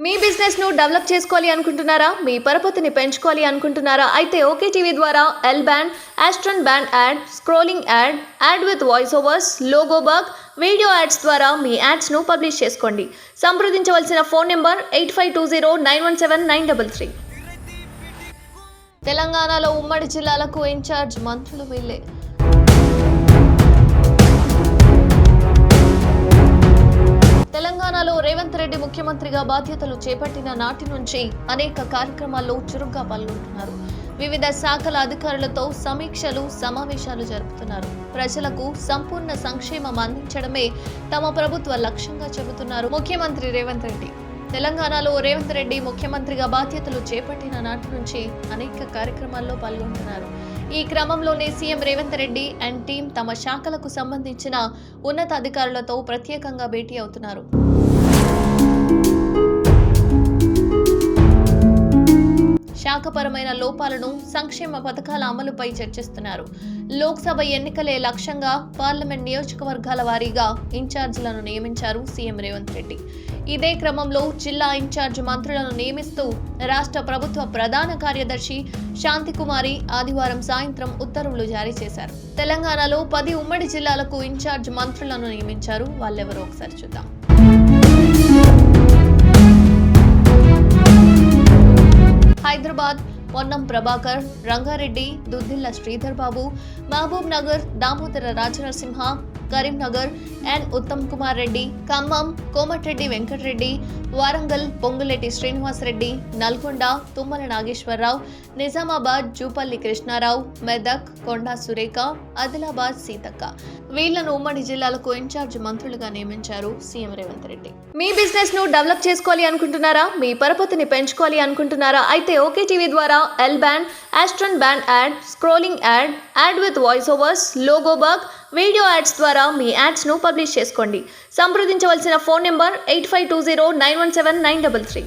మీ business ను develop చేసుకోవాలి అనుకుంటున్నారా? మీ పరపతిని పెంచుకోవాలి అనుకుంటున్నారా? అయితే ఓకే టీవీ ద్వారా L band, aston band ad, scrolling ad, ad with voice overs, logo bug, video ads ద్వారా మీ యాడ్స్ ను పబ్లిష్ చేసుకోండి. సంప్రదించవలసిన ఫోన్ నెంబర్ 8520917933. తెలంగాణలో ఉమ్మడి జిల్లాలకు ఇన్ఛార్జ్ మంత్రులు వీళ్ళే. తెలంగాణలో రేవంత్ రెడ్డి ముఖ్యమంత్రిగా బాధ్యతలు చేపట్టిన నాటి నుంచి అనేక కార్యక్రమాల్లో చురుగ్గా పాల్గొంటున్నారు. వివిధ శాఖల అధికారులతో సమీక్షలు, సమావేశాలు జరుపుతున్నారు. ప్రజలకు సంపూర్ణ సంక్షేమం అందించడమే తమ ప్రభుత్వ లక్ష్యంగా చెబుతున్నారు ముఖ్యమంత్రి రేవంత్ రెడ్డి. తెలంగాణలో రేవంత్ రెడ్డి ముఖ్యమంత్రిగా బాధ్యతలు చేపట్టిన నాటి నుంచి అనేక కార్యక్రమాల్లో పాల్గొంటున్నారు. ఈ క్రమంలోనే CM Revanth Reddy and team తమ శాఖలకు సంబంధించిన ఉన్నతాధికారులతో ప్రత్యేకంగా భేటీ అవుతున్నారు. శాఖపరమైన లోపాలను, సంక్షేమ పథకాల అమలుపై చర్చిస్తున్నారు. లోక్సభ ఎన్నికలే లక్ష్యంగా పార్లమెంట్ నియోజకవర్గాల వారీగా ఇన్ఛార్జీలను నియమించారు సీఎం రేవంత్ రెడ్డి. ఇదే క్రమంలో జిల్లా ఇన్ఛార్జ్ మంత్రులను నియమిస్తూ రాష్ట్ర ప్రభుత్వ ప్రధాన కార్యదర్శి శాంతికుమారి ఆదివారం సాయంత్రం ఉత్తర్వులు జారీ చేశారు. తెలంగాణలో 10 ఉమ్మడి జిల్లాలకు ఇన్ఛార్జ్ మంత్రులను నియమించారు. వాళ్ళెవరో ఒకసారి చూద్దాం. హైదరాబాద్ పొన్నం ప్రభాకర్, రంగారెడ్డి దుద్దిల్ల శ్రీధర్ బాబు, మహబూబ్ నగర్ దామోదర రాజనరసింహ, కరీంనగర్ ఎన్ ఉత్తమ్ కుమార్ రెడ్డి, ఖమ్మం కోమటిరెడ్డి వెంకటరెడ్డి, వారంగల్ పొంగులేటి శ్రీనివాసరెడ్డి, నల్గొండ తుమ్మల నాగేశ్వరరావు, నిజామాబాద్ జూపల్లి కృష్ణారావు, మెదక్ కొండా సురేఖ, ఆదిలాబాద్ సీతక్క వీళ్లను ఉమ్మడి జిల్లాలకు ఇన్ఛార్జ్ మంత్రులుగా నియమించారు సీఎం రేవంత్ రెడ్డి. మీ బిజినెస్ ను డెవలప్ చేసుకోవాలి అనుకుంటున్నారా? మీ పరపతిని పెంచుకోవాలి అనుకుంటున్నారా? అయితే ఓకే టీవీ ద్వారా L band, aston band ad, scrolling ad, ad with voice overs, logo bug, video ads ద్వారా మీ యాడ్స్ ను పబ్లిష్ చేసుకోండి. సంప్రదించవలసిన ఫోన్ నెంబర్ 8520917933.